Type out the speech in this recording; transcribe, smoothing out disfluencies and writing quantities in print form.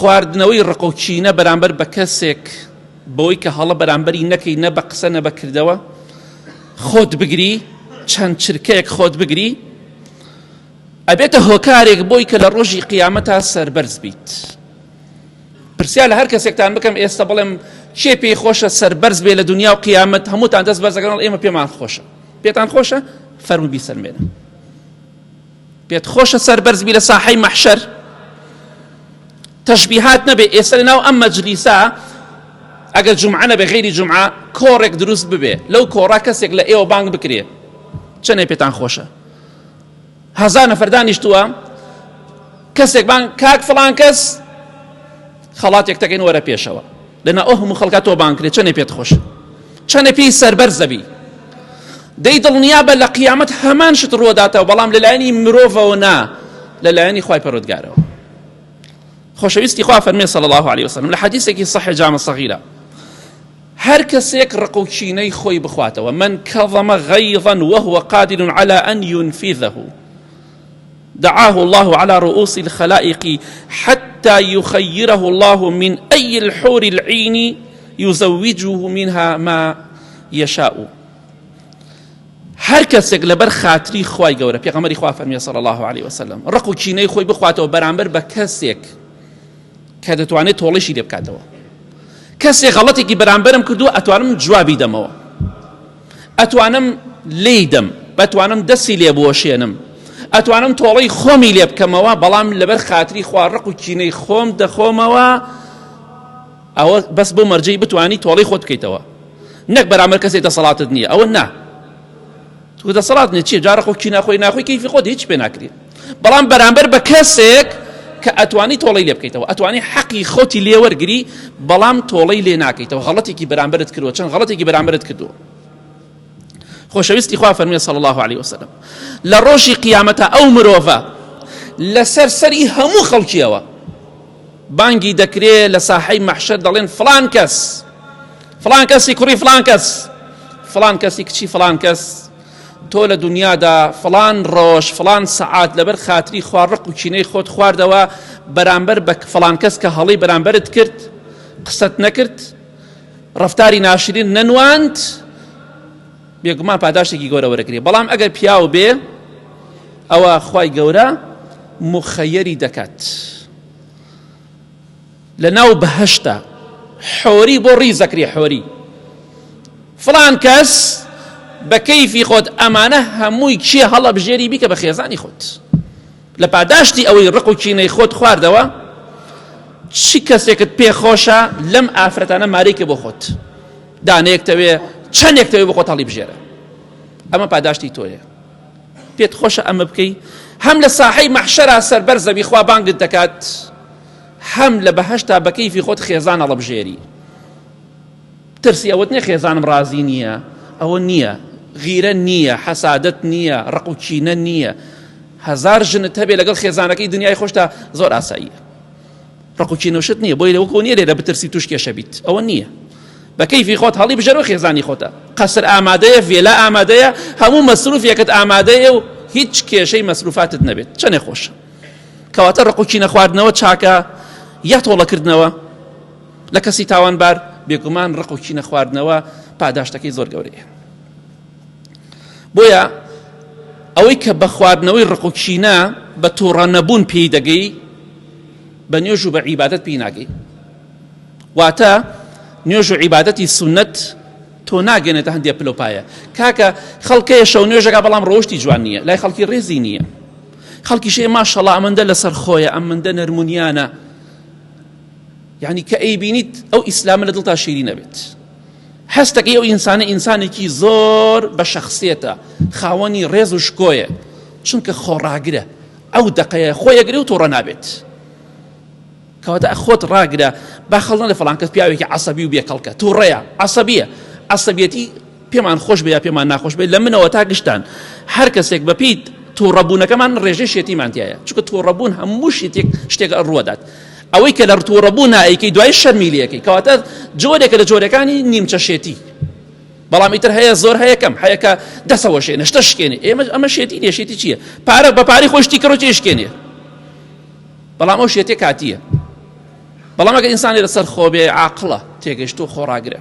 خواردنەوەی ڕقوچینە بەرامبەر بە کەسێک بۆی کە هەڵە بەرامبەری نەکەی نە بە قسە نە بەکردەوە خۆت بگری چەند چرکەیەک خۆت بگری ئەبێتە هۆکارێک بۆی کە لە ڕۆژی قیامەتە سەربەرز بیت. پرسیار لە هەر کەسێکتان بکەم ئێستا بڵێم کێ پێی خۆشە سەربەرز بێ لە دنیا و قیامەت؟ هەمووتان دەست بەرزەکەن ئێمە پێمان خۆشە. پێتان خۆشە؟ فەرمووی بیسەلمێنە. پێت خۆشە سەربەرز بی لە ساحەی مەحشەر؟ تەشبیهات نەبێ. ئێستا لەناو ئەم مەجلیسە ئەگەر جومعە نەبێ غەیری جومعە کۆڕێک دروست ببێ، لەو کۆڕا کەسێک لە ئێوە بانگ بکرێ، چەندێ پێتان خۆشە؟ 1000 نەفەر دانیشتووە، کەسێک بانگ کاک فڵان کەس خەڵاتێک تەکەین وەرە پێشەوە، لەنا ئەو هەموو خەڵکە تۆ بانگ کرێ، چەندێ پێت خۆشە؟ چەندێ پێی سەربەرزە بی؟ دەی دڵنیابە لە قیامەت هەمان شت ڕووداتەوە، بەڵام لەلایەنی مرۆڤەوە نا، لەلایەنی خوای پەروەردگارەوە. خۆشەویستی خوا فەرمێ صلی الله عليه وسلم لە حەدیثێکی صحیح جامع صغیرە، هەر کەسێک ڕقوچینەی خۆی بخواتەوە، من کەظەمە غەیظا وهو قادر على أن ينفذه دعاه الله على رؤوس الخلائق حتى يخيره الله من أي الحور العين يزوجه منها ما يشاء. هەر کەسێک لەبەر خاتری خوای گەورە، پێغەمبەری خوا فەرمێ صلی الله عليه وسلم، ڕقوچینەی خۆی بخواتەوە بەرامبەر بە کەسێک کە دەتوانێت تۆڵەیشی لێ بکاتەوە. کەسێک غەڵەتێکی بەرامبەرم کردووە، ئەتوانم جوابی دەمەوە، ئەتوانم لێی دەم، بەتوانم دەستی لێ بوەشێنم، ئەتوانم تۆڵەی خۆمی لێ بکەمەوە، بەڵام لەبەر خاتری خوا ڕقوچینەی خۆم دەخۆمەوە، ئەوە بەس بۆ مەرجەی بتوانی تۆڵەی خۆت بکەیتەوە، نەک بەرامبەر کەسێک دەسەڵاتت نییە. ئەوە نا، تو دەسەڵات نیە، چیە جا ڕقوچینە خۆی ناخۆی کەیفی خۆت هیچ پێ ناکرێت، بەڵام بەرامبەر بە کەسێک کە ئەتوانی تۆڵەی لێ بکەیتەوە، ئەتوانی حەقی خۆتی لێ وەرگری، بەڵام تۆڵەی لێ ناکەیتەوە، غەڵەتێکی بەرامبەرت کردووە، چەند غەڵەتێکی بەرامبەرت کردووە. خۆشەویستی خوا فەرمێ صلی الله عليه وسلم لە ڕۆژی قیامەتە ئەو مرۆڤە لەسەر سەری هەموو خەڵکیەوە بانگی دەکرێ لە ساحەی مەحشەر، دەڵێن فڵان کەس، فڵان کەسی کوڕی فڵان کەس، فڵان کەسی کچی فڵان کەس، تۆ لە دنیادا فڵان ڕۆژ فڵان سەعات لەبەر خاتری خوا ڕقوچینەی خۆت خواردەوە، بەرامبەر بە فڵان کەس کە هەڵەی بەرامبەرت کرد، قسەت نەکرد، ڕەفتاری ناشرین نەنواند، بێگومان پاداشتێکی گەورە وەرەگرێ. بەڵام ئەگەر پیاو بێ، ئەوە خوای گەورە مخەیەری دەکات لە ناو بەهەشتە، حۆری بۆ ڕیزەکرێ، حۆری فڵان کەس بە کەیفی خۆت، ئەمانە هەمووی چیە هەڵە بژێری بیکە بە خێزانی خۆت، لە پاداشتی ئەوەی ڕقوچینەی خۆت خواردەوە. چی کەسێکت پێ خۆشە لەم ئافرەتانە مارێکە بۆ خۆت، دانەیەک تەوێ، چەندێک تەوێ بۆ خۆت هەڵی بژێرە، ئەمە پاداشتی تۆیە. پێت خۆشە ئەمە بکەی، هەم لە ساحەی مەحشەرا سەربەرزە بی، خوا بانگت دەکات، هەم لە بەهەشتا بە کەیفی خۆت خێزان هەڵە بژێری. ترسی ئەوەت نییە خێزانم ڕازی نییە، ئەوە نییە، غیرە نییە، حەسادەت نییە، ڕقوچینە نییە. 1000 ژنت هەبێ لەگەڵ خێزانەکەی دنیای خۆشتا زۆر ئاساییە. ڕقوچینەوشت نییە، بۆی لەوەکۆ نییە لێرە بترسی توش کێشە بیت، ئەوە نییە. بە کەیفی خۆت هەڵی بژێرەوە خێزانی خۆتە، قەسر ئامادەیە، ڤێلا ئامادەیە، هەموو مەسروفێکت ئامادەیە و هیچ کێشەی مەسروفاتت نەبێت، چەندێ خۆشە. کەواتە ڕقوچینە خواردنەوە چاکە یا تۆڵەکردنەوە لە کەسی تاوانبار، بێگومان ڕقوچینە خواردنەوە پاداشتەکەی زۆر گەورەیە. بۆیە ئەوەی کە بە خواردنەوەی ڕقوچینە بە تووڕە نەبوون پێی دەگەی، بە نوێژ و بە عیبادەت پێی ناگەی. واتە نوێژ و عیبادەتی سونەت تۆ ناگەنێتە هەندێک پلۆپایە، کاکە خەڵکەیە شەو نوێژەکە بەڵام ڕۆشتی جوان نییە، لای خەڵکی ڕێزی نییە، خەڵکیشەیە ماشەڵڵا ئەمەندە لەسەر خۆیە، ئەمەندە نەرمونیانە، یعنی کە ئەیبینیت ئەو ئیسلامە لە دڵتا شیری نەبێت. هەستەکەی ئەو ئینسانە ئینسانێکی زۆر بە شەخسیەتە، خاوەنی ڕێز و شکۆیە، چونکە خۆڕاگرە، ئەو دەقەیە خۆیەگرێ و تۆڕە نابێت. کەواتە خۆت ڕاگرە، با خەڵ نەڵێ فڵان کەس پیاوێکی عەسەبی و بێکەڵکە، تووڕەیە، عەسەبیە. عەسەبیەتی پێمان خۆش بێ یا پێمان ناخۆش بێ، لە منەوە تا گشتان هەر کەسێک بەپیت تووڕەبوونەکەمان ڕێژەی شێتیمان تایە، چونکە تووڕەبوون هەموو شتێک ڕوەدات. ئەوەی کە لە تووڕەبوون ئەیکەی دوای شەرمیلەکەی، کەواتە جۆرێکە لە جۆرەکانی نیمچە شێتی، بەڵام ئیتر هەیە زۆر هەیە کەم، هەیە کە دەسەوە شێنە، شتە شکێنێ. ئەمە شێتی نیە، شێتی چییە؟ پارە بە پارەی خۆشتی کڕۆ تێشکێنێ، بەڵام ئەو شێتێ کاتیە. بەڵام ئەگە ئینسانی لەسەر خۆ بێ عاقڵە تێگەیشت و خۆڕاگرێ